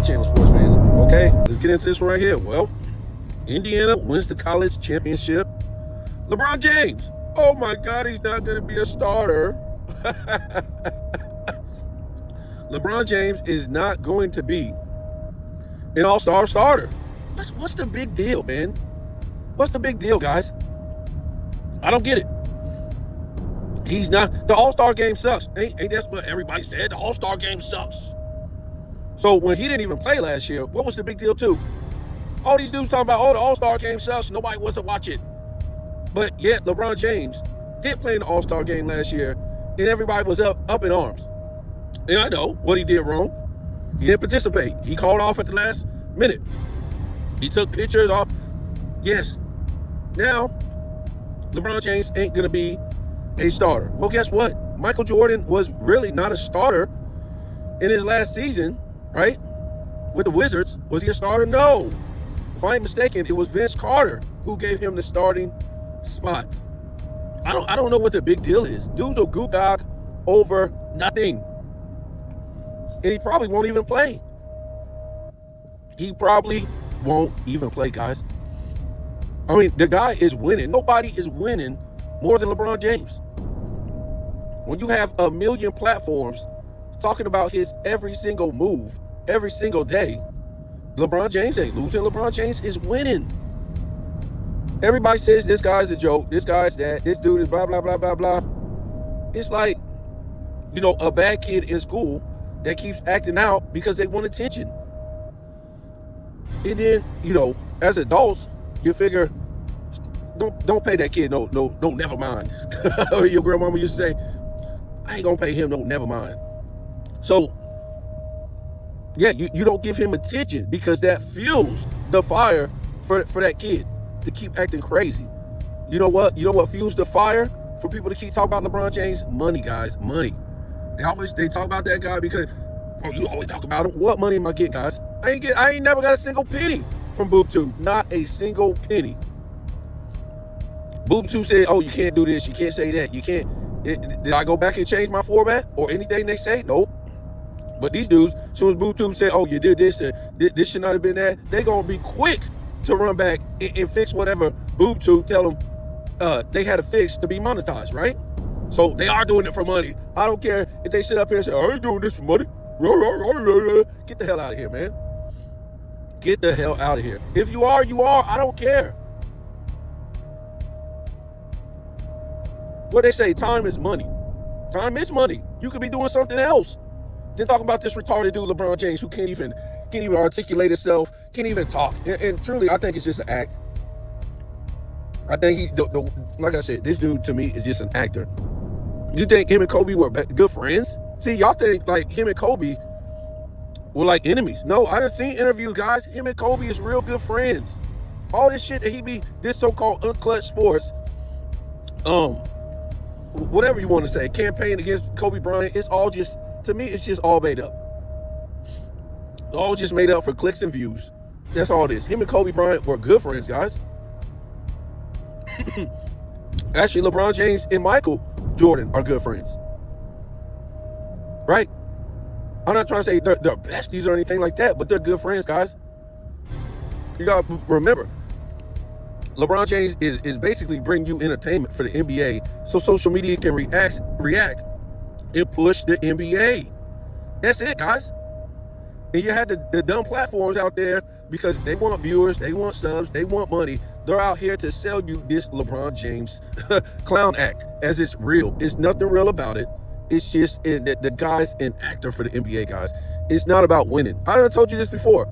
my channel, sports fans. Okay, let's get into this right here. Well, Indiana wins the college championship. LeBron James, oh my God, he's not going to be a starter. LeBron James is not going to be an all-star starter. What's the big deal, man? What's the big deal, guys? I don't get it. He's not. The all-star game sucks. Ain't that's what everybody said? The all-star game sucks. So when he didn't even play last year, what was the big deal too? All these dudes talking about, oh, the all-star game sucks. Nobody wants to watch it. But yet LeBron James did play in the all-star game last year, and everybody was up in arms. And I know what he did wrong. He didn't participate. He called off at the last minute. He took pictures off. Yes. Now, LeBron James ain't going to be a starter. Well, guess what? Michael Jordan was really not a starter in his last season, right? With the Wizards. Was he a starter? No. If I ain't mistaken, it was Vince Carter who gave him the starting spot. I don't know what the big deal is. Dude's a goo dog over nothing. And he probably won't even play. He probably won't even play, guys. I mean, the guy is winning. Nobody is winning more than LeBron James. When you have a million platforms talking about his every single move, every single day, LeBron James ain't losing. LeBron James is winning. Everybody says this guy's a joke, this guy's that, this dude is blah, blah, blah, blah, blah. It's like, a bad kid in school that keeps acting out because they want attention. And then, as adults, you figure, don't pay that kid no, never mind. Or your grandmama used to say, I ain't gonna pay him no, never mind. So, yeah, you don't give him attention because that fuels the fire for that kid to keep acting crazy. You know what fuels the fire for people to keep talking about LeBron James? Money, guys, money. They talk about that guy because, you always talk about him. What money am I getting, guys? I ain't never got a single penny from Boob 2. Not a single penny. Boob 2 said, oh, you can't do this, you can't say that, you can't. Did I go back and change my format or anything they say? Nope. But these dudes, as soon as Boob 2 said, oh, you did this and this should not have been that, they gonna be quick to run back and fix whatever Boob 2 tell them they had to fix to be monetized, right? So they are doing it for money. I don't care if they sit up here and say, I ain't doing this for money. Get the hell out of here, man. Get the hell out of here. If you are, you are. I don't care. What they say, time is money. Time is money. You could be doing something else. Then talking about this retarded dude, LeBron James, who can't even articulate himself, can't even talk. And truly, I think it's just an act. I think like I said, this dude to me is just an actor. You think him and Kobe were good friends? See, y'all think like him and Kobe were like enemies. No, I done seen interviews, guys. Him and Kobe is real good friends. All this shit that he be, this so-called unclutched sports, whatever you want to say, campaign against Kobe Bryant, it's all just, to me, it's just all made up. All just made up for clicks and views. That's all it is. Him and Kobe Bryant were good friends, guys. Actually, LeBron James and Michael Jordan are good friends. Right? I'm not trying to say they're besties or anything like that, but they're good friends, guys. You got to remember, LeBron James is basically bringing you entertainment for the NBA so social media can react and push the NBA. That's it, guys. And you had the dumb platforms out there because they want viewers, they want subs, they want money. They're out here to sell you this LeBron James clown act as it's real. It's nothing real about it. It's just the guy's an actor for the NBA, guys. It's not about winning. I done told you this before.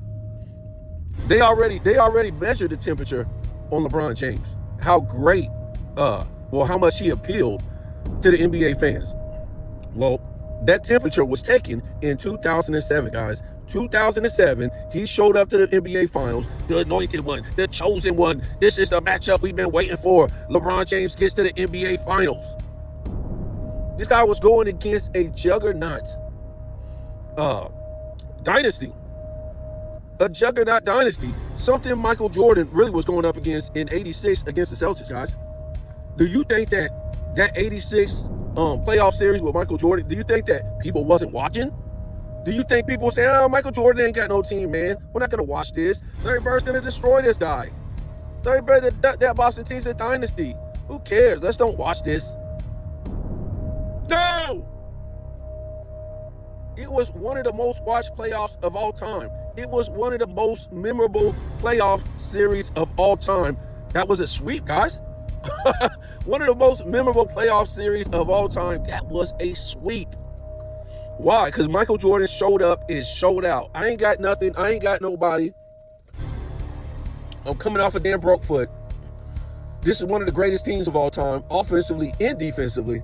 They already measured the temperature on LeBron James. How great, how much he appealed to the NBA fans. Well, that temperature was taken in 2007, guys. 2007, he showed up to the NBA Finals, the anointed one, the chosen one. This is the matchup we've been waiting for. LeBron James gets to the NBA Finals. This guy was going against a juggernaut dynasty. A juggernaut dynasty. Something Michael Jordan really was going up against in 86 against the Celtics, guys. Do you think that 86 playoff series with Michael Jordan, do you think that people wasn't watching? Do you think people say, oh, Michael Jordan ain't got no team, man? We're not going to watch this. Larry Bird's going to destroy this guy. Larry Bird, that Boston team's a dynasty. Who cares? Let's don't watch this. No! It was one of the most watched playoffs of all time. It was one of the most memorable playoff series of all time. That was a sweep, guys. One of the most memorable playoff series of all time. That was a sweep. Why? Because Michael Jordan showed up and showed out. I ain't got nothing. I ain't got nobody. I'm coming off a damn broke foot. This is one of the greatest teams of all time, offensively and defensively.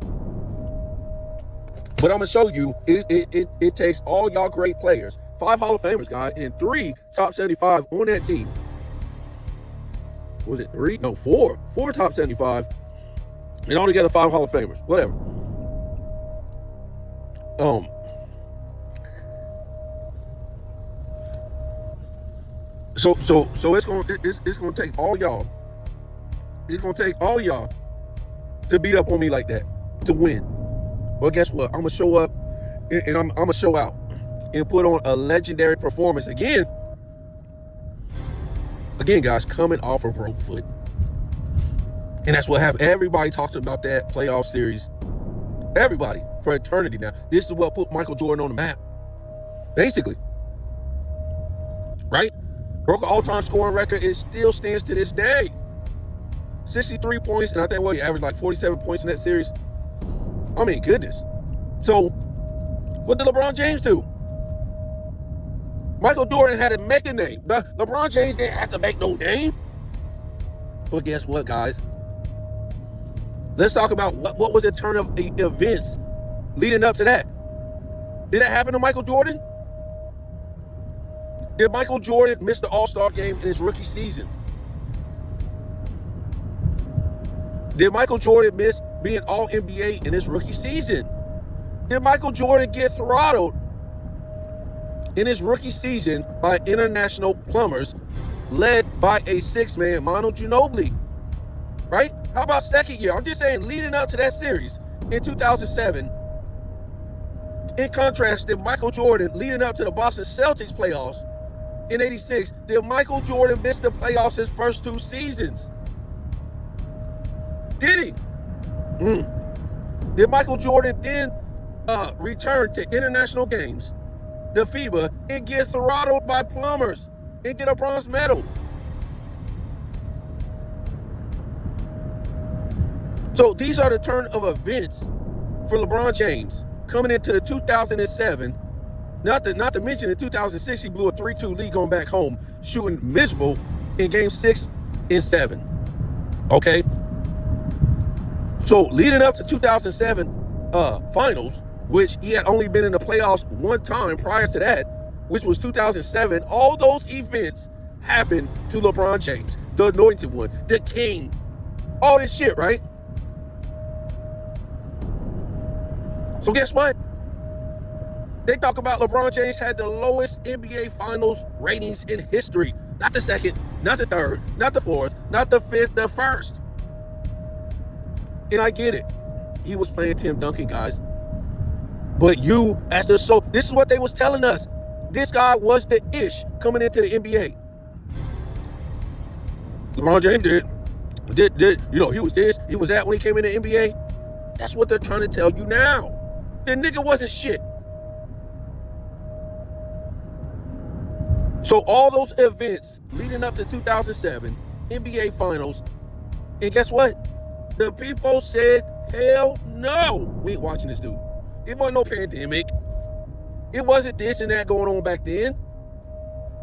But I'm going to show you, it takes all y'all great players. 5 Hall of Famers, guys, and 3 top 75 on that team. Was it 3? No, 4. 4 top 75. And altogether 5 Hall of Famers. Whatever. So it's gonna take all y'all. It's gonna take all y'all to beat up on me like that, to win. Well, guess what? I'm gonna show up and I'm gonna show out and put on a legendary performance again. Again, guys, coming off a broke foot. And that's what happened. Everybody talks about that playoff series. Everybody for eternity now. This is what put Michael Jordan on the map. Basically. Right? Broke an all-time scoring record. It still stands to this day. 63 points, and I think, he averaged like 47 points in that series. I mean, goodness. So, what did LeBron James do? Michael Jordan had to make a name. LeBron James didn't have to make no name. But guess what, guys? Let's talk about what was the turn of events leading up to that. Did that happen to Michael Jordan? Did Michael Jordan miss the All-Star game in his rookie season? Did Michael Jordan miss being All-NBA in his rookie season? Did Michael Jordan get throttled in his rookie season by international plumbers led by a 6-man Manu Ginobili? Right? How about second year? I'm just saying, leading up to that series in 2007, in contrast, did Michael Jordan, leading up to the Boston Celtics playoffs in 86, did Michael Jordan miss the playoffs his first 2 seasons? Did he? Did Michael Jordan then return to international games, the FIBA, and get throttled by plumbers and get a bronze medal? So these are the turn of events for LeBron James coming into the 2007. Not to mention in 2006, he blew a 3-2 lead going back home, shooting miserable in game 6 and 7. Okay? So leading up to 2007 finals, which he had only been in the playoffs one time prior to that, which was 2007, all those events happened to LeBron James, the anointed one, the king, all this shit, right? So guess what? They talk about LeBron James had the lowest NBA Finals ratings in history. Not the second, not the third, not the fourth, not the fifth, the first. And I get it. He was playing Tim Duncan, guys. But you, as the soul, this is what they was telling us. This guy was the ish coming into the NBA. LeBron James did, he was this, he was that when he came in the NBA. That's what they're trying to tell you now. The nigga wasn't shit. So all those events leading up to 2007 NBA Finals, and guess what? The people said, hell no, we ain't watching this dude. It wasn't no pandemic. It wasn't this and that going on back then.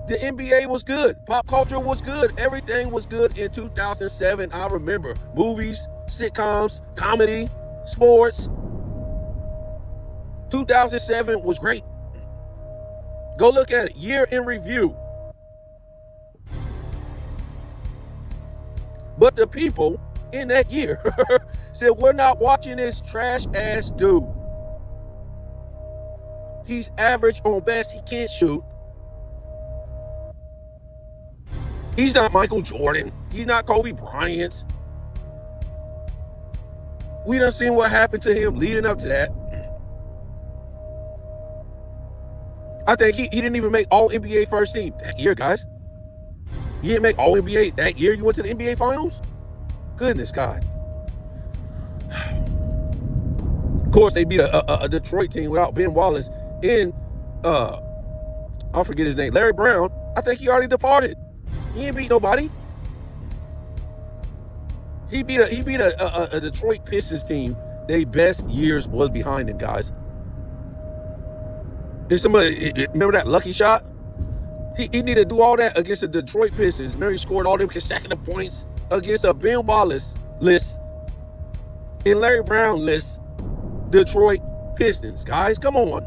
The NBA was good. Pop culture was good. Everything was good in 2007. I remember movies, sitcoms, comedy, sports. 2007 was great. Go look at it. Year in review. But the people in that year said, we're not watching this trash ass dude. He's average on best. He can't shoot. He's not Michael Jordan. He's not Kobe Bryant. We done seen what happened to him leading up to that. I think he didn't even make all NBA first team that year, guys. He didn't make all NBA that year. You went to the NBA finals? Goodness God. Of course, they beat a Detroit team without Ben Wallace in, I forget his name, Larry Brown. I think he already departed. He didn't beat nobody. He beat a Detroit Pistons team. Their best years was behind him, guys. Did somebody remember that lucky shot? He needed to do all that against the Detroit Pistons. Remember, he scored all them consecutive points against a Ben Wallace list and Larry Brown list Detroit Pistons. Guys, come on.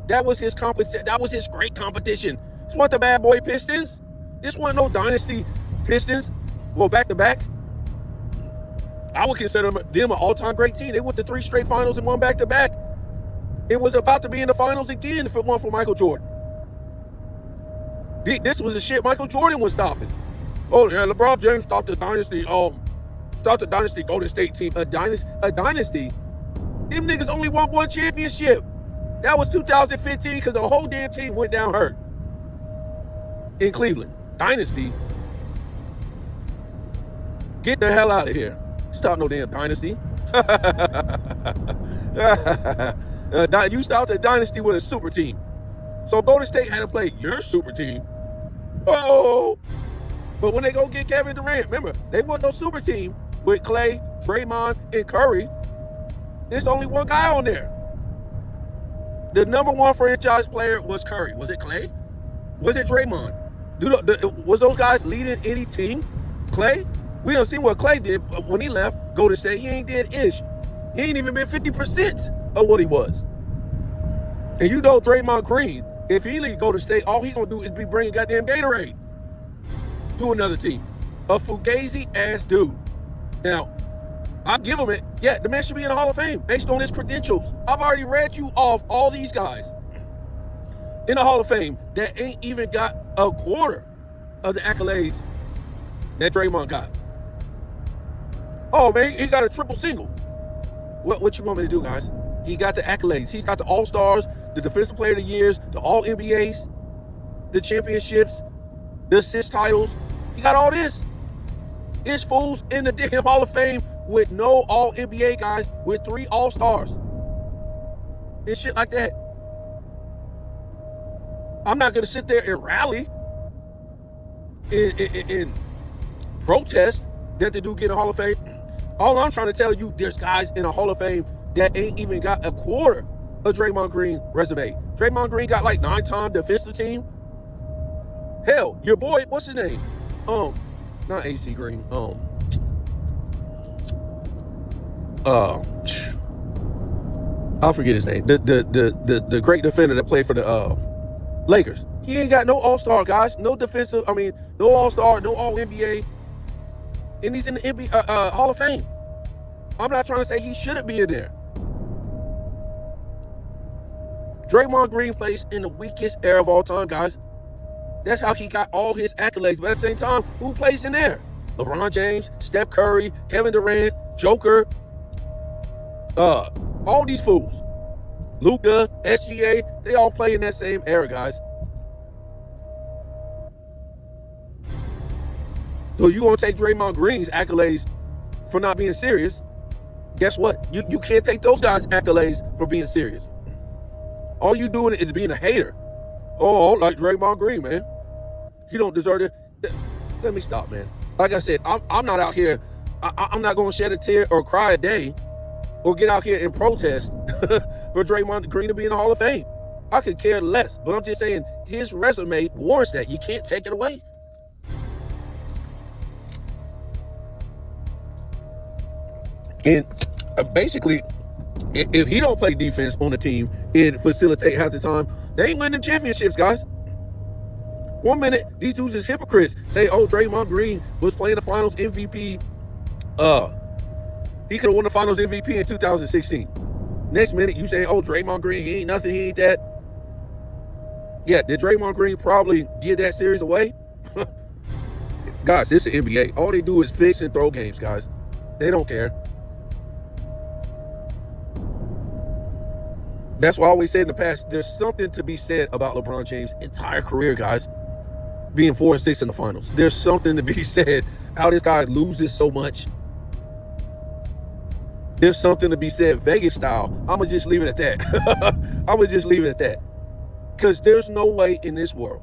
That was his competition. That was his great competition. This wasn't the bad boy Pistons. This wasn't no dynasty Pistons. Well, back to back. I would consider them an all-time great team. They went to 3 straight finals and won back to back. It was about to be in the finals again if it weren't for Michael Jordan. This was the shit Michael Jordan was stopping. Oh yeah, LeBron James stopped the dynasty. Golden State team. A dynasty. Them niggas only won 1 championship. That was 2015 because the whole damn team went down hurt in Cleveland. Dynasty. Get the hell out of here. Stop no damn dynasty. You stopped a dynasty with a super team. So Golden State had to play your super team. Oh. But when they go get Kevin Durant, remember, they wasn't no super team with Clay, Draymond, and Curry. There's only one guy on there. The number 1 franchise player was Curry. Was it Clay? Was it Draymond? Was those guys leading any team? Clay? We don't see what Clay did when he left Golden State. He ain't did ish. He ain't even been 50% of what he was. And you know Draymond Green, if he leave Golden State, all he gonna do is be bringing goddamn Gatorade to another team. A fugazi-ass dude. Now, I'll give him it. Yeah, the man should be in the Hall of Fame based on his credentials. I've already read you off all these guys in the Hall of Fame that ain't even got a quarter of the accolades that Draymond got. Oh, man, he got a triple single. What you want me to do, guys? He got the accolades. He's got the All-Stars, the Defensive Player of the Years, the All-NBAs, the championships, the assist titles. He got all this. There's fools in the damn Hall of Fame with no All-NBA guys with 3 All-Stars. And shit like that. I'm not going to sit there and rally and protest that they do get in the Hall of Fame. All I'm trying to tell you, there's guys in the Hall of Fame that ain't even got a quarter of Draymond Green resume. Draymond Green got like 9-time defensive team. Hell, your boy, what's his name? Not AC Green. I'll forget his name. The great defender that played for the Lakers. He ain't got no All-Star, guys. No defensive. No All-Star, no All-NBA. And he's in the NBA, Hall of Fame. I'm not trying to say he shouldn't be in there. Draymond Green plays in the weakest era of all time, guys. That's how he got all his accolades. But at the same time, who plays in there? LeBron James, Steph Curry, Kevin Durant, Joker, all these fools. Luka, SGA, they all play in that same era, guys. So you gonna take Draymond Green's accolades for not being serious? Guess what? You can't take those guys' accolades for being serious. All you doing is being a hater. Oh, like Draymond Green, man. He don't deserve it. Let me stop, man. Like I said, I'm not out here. I'm not gonna shed a tear or cry a day or get out here and protest for Draymond Green to be in the Hall of Fame. I could care less, but I'm just saying his resume warrants that. You can't take it away. And basically, if he don't play defense on the team and facilitate half the time, they ain't winning championships, guys. 1 minute, these dudes is hypocrites. Say, oh, Draymond Green was playing the Finals MVP. He could have won the Finals MVP in 2016. Next minute, you say, oh, Draymond Green, he ain't nothing, he ain't that. Yeah, did Draymond Green probably give that series away? Guys, this is the NBA. All they do is fix and throw games, guys. They don't care. That's why I always said in the past, there's something to be said about LeBron James' entire career, guys, being 4-6 in the finals. There's something to be said how this guy loses so much. There's something to be said Vegas style. I'm going to just leave it at that. I'm going to just leave it at that. Because there's no way in this world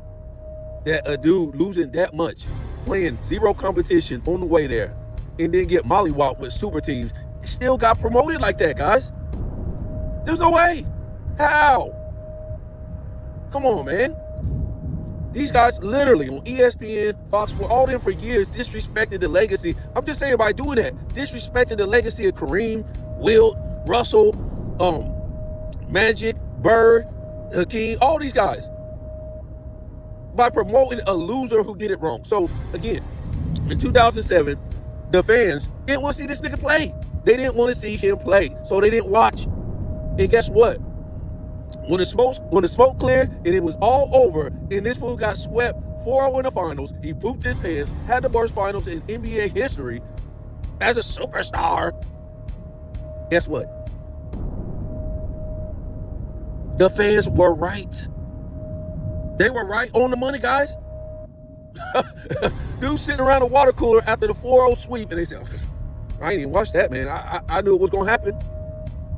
that a dude losing that much, playing zero competition on the way there, and then get mollywopped with super teams, still got promoted like that, guys. There's no way. How? Come on, man. These guys literally on ESPN, Fox, for all them for years disrespected the legacy. I'm just saying by doing that, disrespecting the legacy of Kareem, Wilt, Russell, Magic, Bird, Hakeem, all these guys, by promoting a loser who did it wrong. So again, in 2007, the fans didn't want to see this nigga play. They didn't want to see him play, so they didn't watch. And guess what? When the smoke cleared and it was all over, and this fool got swept 4-0 in the finals, he pooped his pants, had the worst finals in NBA history as a superstar. Guess what? The fans were right. They were right on the money, guys. Dude sitting around the water cooler after the 4-0 sweep, and they said, I ain't even watched that, man. I knew it was going to happen.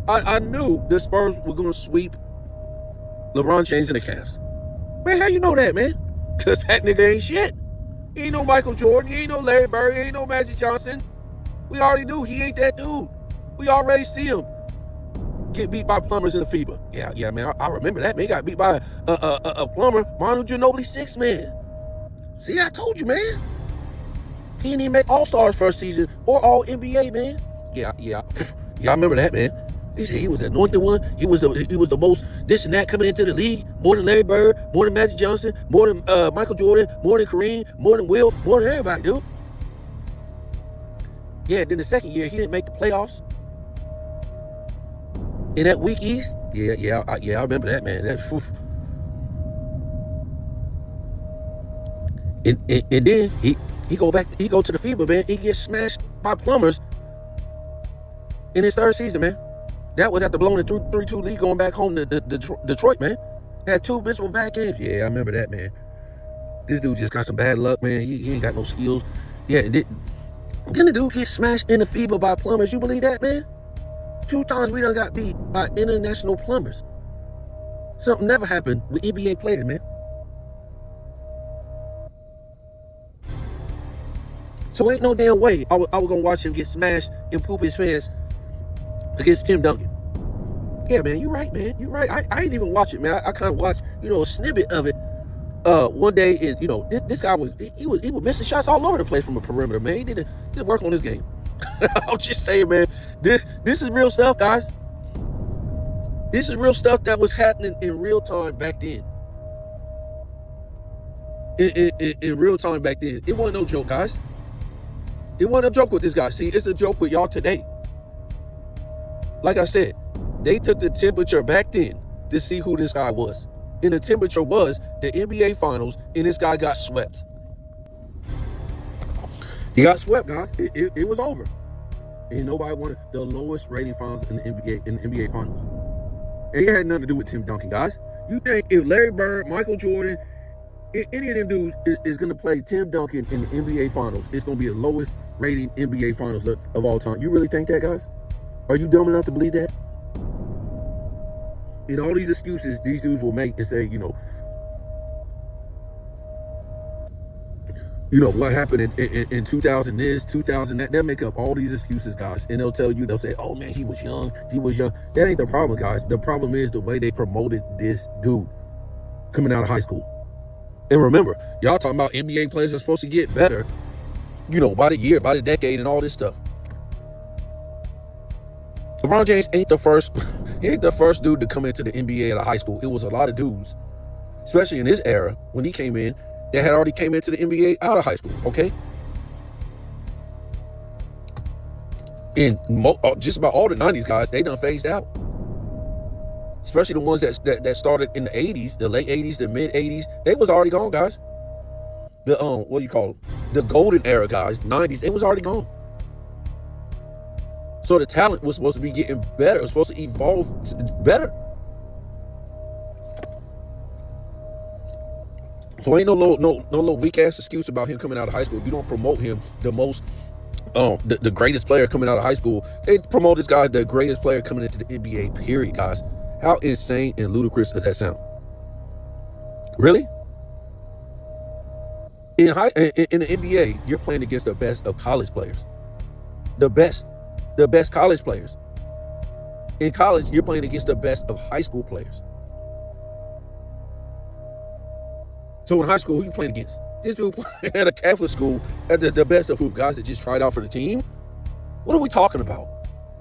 I knew the Spurs were going to sweep LeBron James and the Cavs. Man, how you know that, man? Because that nigga ain't shit. He ain't no Michael Jordan. He ain't no Larry Bird. He ain't no Magic Johnson. We already knew he ain't that dude. We already see him get beat by plumbers in the FIBA. Yeah, man. I remember that, man. He got beat by a plumber, Manu Ginobili, 6-man. See, I told you, man. He didn't even make All-Stars first season or All-NBA, man. Yeah, I remember that, man. He said he was the anointed one. He was the most this and that coming into the league. More than Larry Bird, more than Magic Johnson, more than Michael Jordan, more than Kareem, more than Will, more than everybody, dude. Yeah, then the second year, he didn't make the playoffs. In that weak East? Yeah, I remember that, man. That's and then he go to the FIBA, man. He gets smashed by plumbers in his third season, man. That was after blowing the 3-2 lead going back home to Detroit, man. Had 2 miserable back games. Yeah, I remember that, man. This dude just got some bad luck, man. He ain't got no skills. Yeah, then the dude get smashed in the FIBA by plumbers. You believe that, man? 2 times we done got beat by international plumbers. Something never happened with NBA players, man. So ain't no damn way I was gonna watch him get smashed and poop his pants against Tim Duncan. Yeah, man, you right, man. You right. I ain't even watch it, man. I kind of watched, a snippet of it one day, and this guy was missing shots all over the place from a perimeter, man. He didn't work on his game. I'm just saying, man. This is real stuff, guys. This is real stuff that was happening in real time back then. In real time back then, it wasn't no joke, guys. It wasn't a joke with this guy. See, it's a joke with y'all today. Like I said, they took the temperature back then to see who this guy was. And the temperature was the NBA Finals, and this guy got swept. He got swept, guys. It was over. And nobody wanted the lowest rating finals in the NBA Finals. And it had nothing to do with Tim Duncan, guys. You think if Larry Bird, Michael Jordan, any of them dudes is going to play Tim Duncan in the NBA Finals, it's going to be the lowest rating NBA Finals of all time? You really think that, guys? Are you dumb enough to believe that? And all these excuses these dudes will make and say, what happened in 2000 this, 2000 that. They'll make up all these excuses, guys. And they'll say, oh, man, he was young. That ain't the problem, guys. The problem is the way they promoted this dude coming out of high school. And remember, y'all talking about NBA players are supposed to get better, by the year, by the decade, and all this stuff. LeBron James ain't the first dude to come into the NBA out of high school. It was a lot of dudes, especially in this era when he came in, that had already came into the NBA out of high school, okay? And just about all the 90s guys, they done phased out. Especially the ones that started in the 80s, the late 80s, the mid 80s, they was already gone, guys. The what do you call it? The golden era guys, 90s, it was already gone. So the talent was supposed to be getting better. It was supposed to evolve better. So ain't no little weak ass excuse about him coming out of high school. If you don't promote him the greatest player coming out of high school, they promote this guy the greatest player coming into the NBA, period, guys. How insane and ludicrous does that sound? Really? In the NBA, you're playing against the best of college players. The best college players. In college, you're playing against the best of high school players. So in high school, who you playing against? This dude playing at a Catholic school at the best of who? Guys that just tried out for the team? What are we talking about?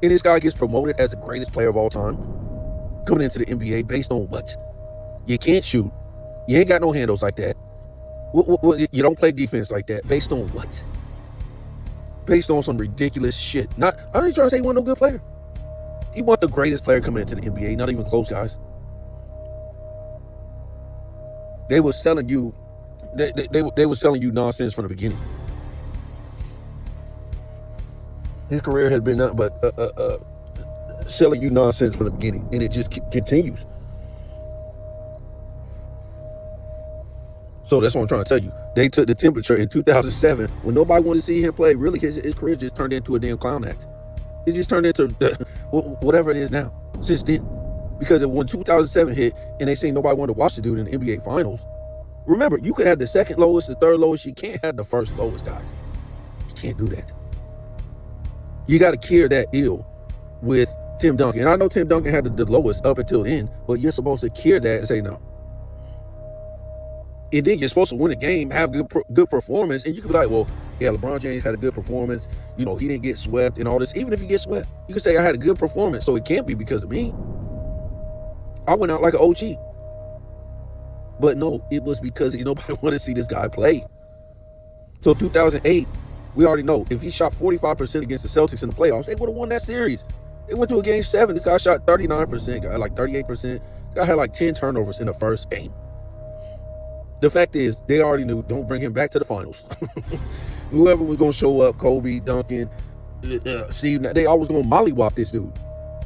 And this guy gets promoted as the greatest player of all time, coming into the NBA based on what? You can't shoot. You ain't got no handles like that. You don't play defense like that. Based on what? Based on some ridiculous shit. I ain't trying to say he wasn't no good player. He wasn't the greatest player coming into the NBA. Not even close, guys. They were selling you. They were selling you nonsense from the beginning. His career had been nothing but selling you nonsense from the beginning, and it just continues. So that's what I'm trying to tell you. They took the temperature in 2007 when nobody wanted to see him play. Really, his career just turned into a damn clown act. It just turned into whatever it is now since then. Because when 2007 hit and they say nobody wanted to watch the dude in the NBA Finals, remember, you could have the second lowest, the third lowest. You can't have the first lowest guy. You can't do that. You got to cure that ill with Tim Duncan. And I know Tim Duncan had the lowest up until then, but you're supposed to cure that and say no. And then you're supposed to win a game, have good performance, and you can be like, well, yeah, LeBron James had a good performance. You know, he didn't get swept and all this. Even if you get swept, you can say I had a good performance, so it can't be because of me. I went out like an OG. But no, it was because nobody wanted to see this guy play. So 2008, we already know if he shot 45% against the Celtics in the playoffs, they would have won that series. They went to a game 7. This guy shot 39%, got like 38%. This guy had like 10 turnovers in the first game. The fact is, they already knew, don't bring him back to the finals. Whoever was going to show up, Kobe, Duncan, Steve, they always going to mollywop this dude.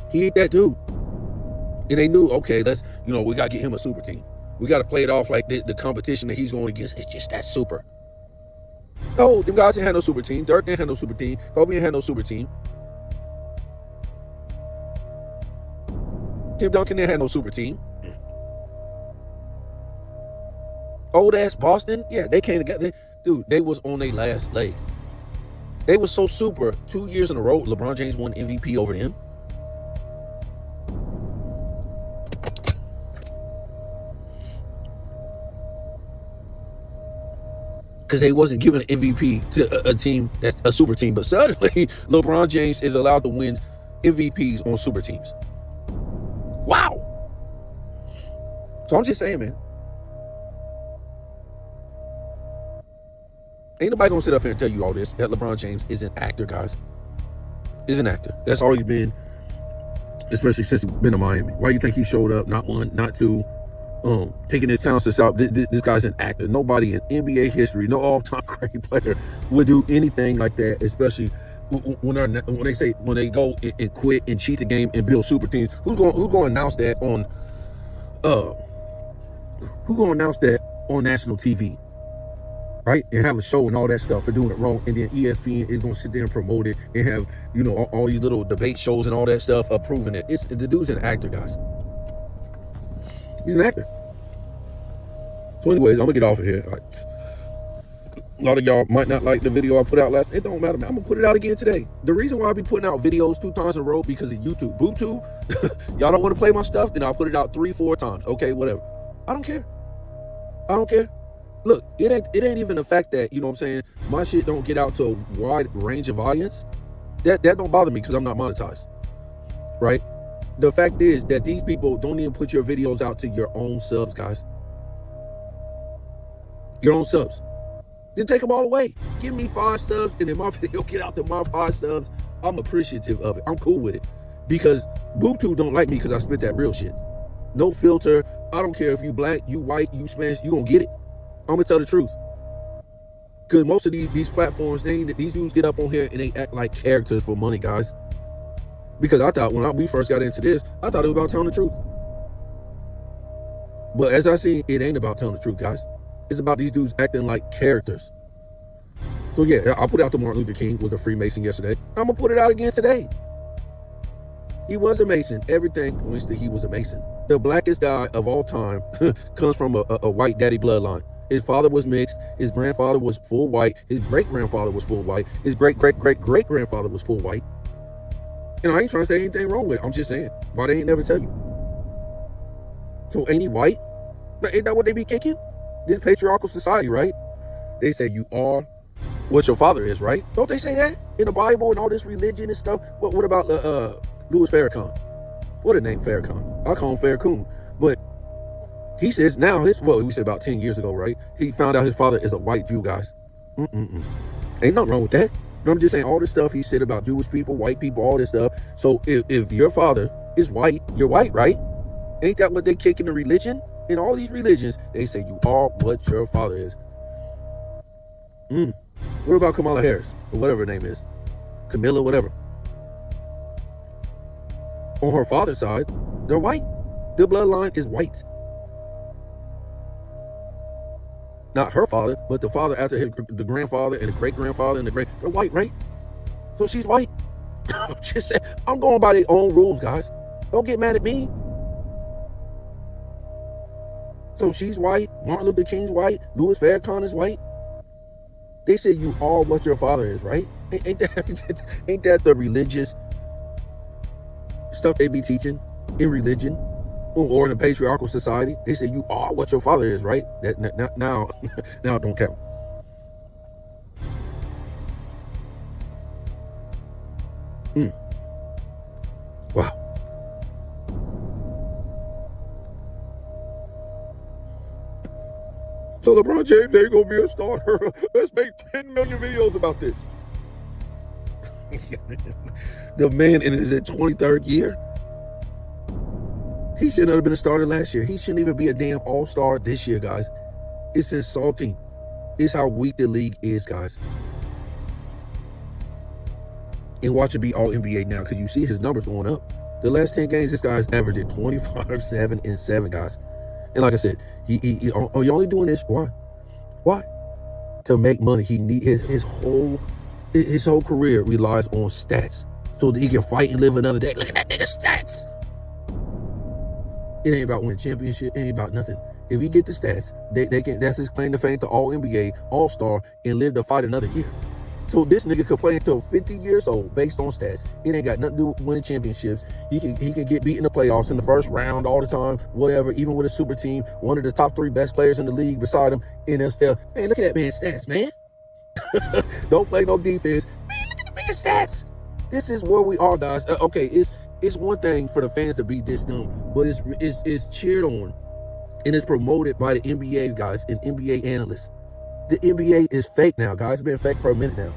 He ain't that dude. And they knew, okay, we got to get him a super team. We got to play it off like the competition that he's going against. It's just that super. No, them guys didn't have no super team. Dirk didn't have no super team. Kobe didn't have no super team. Tim Duncan didn't have no super team. Old ass Boston, yeah, they came together. Dude, they was on their last leg. They was so super. 2 years in a row, LeBron James won MVP over them. Because they wasn't giving an MVP to a team that's a super team. But suddenly, LeBron James is allowed to win MVPs on super teams. Wow. So I'm just saying, man. Ain't nobody gonna sit up here and tell you all this, that LeBron James is an actor, guys. Is an actor. That's all he's been, especially since he's been in Miami. Why do you think he showed up, not one, not two, taking his talents to South? This guy's an actor. Nobody in NBA history, no all-time great player would do anything like that, especially when they go and quit and cheat the game and build super teams. Who's going to announce that on national TV? Right? And have a show and all that stuff for doing it wrong. And then ESPN is going to sit there and promote it and have, all these little debate shows and all that stuff approving it. The dude's an actor, guys. He's an actor. So anyways, I'm going to get off of here. A lot of y'all might not like the video I put out last. It don't matter, man. I'm going to put it out again today. The reason why I be putting out videos 2 times in a row because of YouTube. BoobTube, y'all don't want to play my stuff, then I'll put it out 3-4 times. Okay, whatever. I don't care. Look, it ain't even the fact that, you know what I'm saying, my shit don't get out to a wide range of audience. That don't bother me because I'm not monetized, right? The fact is that these people don't even put your videos out to your own subs, guys. Your own subs. Then take them all away. Give me 5 subs, and then my video get out to my 5 subs. I'm appreciative of it. I'm cool with it. Because BoobTube don't like me because I spit that real shit. No filter. I don't care if you black, you white, you Spanish, you gonna get it. I'm gonna tell the truth. Because most of these platforms, these dudes get up on here and they act like characters for money, guys. Because I thought when we first got into this, I thought it was about telling the truth. But as I see, it ain't about telling the truth, guys. It's about these dudes acting like characters. So yeah, I put out the Martin Luther King was a Freemason yesterday. I'm gonna put it out again today. He was a Mason. Everything points that he was a Mason. The blackest guy of all time comes from a white daddy bloodline. His father was mixed. His grandfather was full white. His great-grandfather was full white. His great-great-great-great-grandfather was full white. And I ain't trying to say anything wrong with it. I'm just saying, why they ain't never tell you? So ain't he white? But ain't that what they be kicking? This patriarchal society, right? They say you are what your father is, right? Don't they say that in the Bible and all this religion and stuff? What about Louis Farrakhan? What a name, Farrakhan. I call him Farrakhan. But he says now, we said about 10 years ago, right? He found out his father is a white Jew, guys. Ain't nothing wrong with that. But I'm just saying all this stuff he said about Jewish people, white people, all this stuff. So if your father is white, you're white, right? Ain't that what they kick in the religion? In all these religions, they say you are what your father is. What about Kamala Harris? Or whatever her name is. Camilla, whatever. On her father's side, they're white. Their bloodline is white. Not her father, but the father after the grandfather and the great-grandfather and they're white, right? So she's white. I'm just saying, I'm going by their own rules, guys. Don't get mad at me. So she's white. Martin Luther King's white. Louis Farrakhan is white. They say you are what your father is, right? Ain't that the religious stuff they be teaching in religion or in a patriarchal society? They say you are what your father is, right? That now it don't count. Wow. So LeBron James ain't gonna be a starter. Let's make 10 million videos about this. The man in his 23rd year. He shouldn't have been a starter last year. He shouldn't even be a damn all-star this year, guys. It's insulting. It's how weak the league is, guys. And watch it be all NBA now, because you see his numbers going up. The last 10 games, this guy's averaging 25, 7, and 7, guys. And like I said, he only doing this. Why? To make money. He need his whole career relies on stats so that he can fight and live another day. Look at that nigga stats. It ain't about winning championship. It ain't about nothing. If he get the stats, they can. That's his claim to fame to all NBA, all star, and live to fight another year. So this nigga could play until 50 years old based on stats. It ain't got nothing to do with winning championships. He can get beat in the playoffs in the first round all the time, whatever, even with a super team, one of the top 3 best players in the league beside him. And they'll still, man, look at that man's stats, man. Don't play no defense. Man, look at the man's stats. This is where we are, guys. Okay, it's one thing for the fans to be this dumb, but it's cheered on and it's promoted by the NBA guys and NBA analysts. The NBA is fake now, guys. It's been fake for a minute now.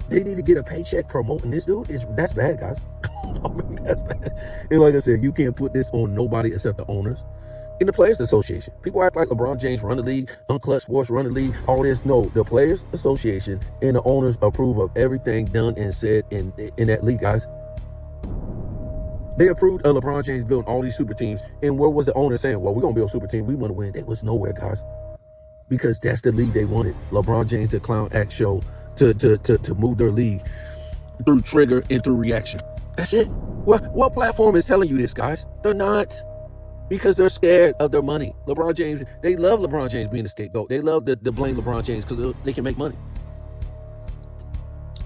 They need to get a paycheck promoting this dude. That's bad, guys. I mean, that's bad. And like I said, you can't put this on nobody except the owners and the Players Association. People act like LeBron James run the league, Unclutch Sports run the league, all this. No, the Players Association and the owners approve of everything done and said in that league, guys. They approved of LeBron James building all these super teams. And where was the owner saying, well, we're going to build a super team. We want to win. They was nowhere, guys. Because that's the league they wanted. LeBron James, the clown act show to move their league through trigger and through reaction. That's it. What platform is telling you this, guys? They're not. Because they're scared of their money. LeBron James, they love LeBron James being a scapegoat. They love to blame LeBron James because they can make money.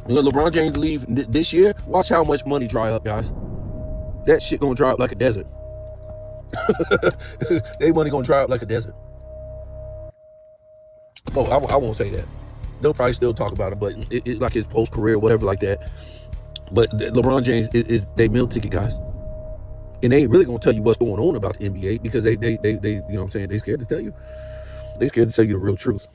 When LeBron James leave this year, watch how much money dry up, guys. That shit gonna dry up like a desert. They money gonna dry up like a desert. Oh, I won't say that. They'll probably still talk about it, but it's like his post-career, whatever like that. But LeBron James is they meal ticket, guys. And they ain't really gonna tell you what's going on about the NBA because they you know what I'm saying, they scared to tell you. They scared to tell you the real truth.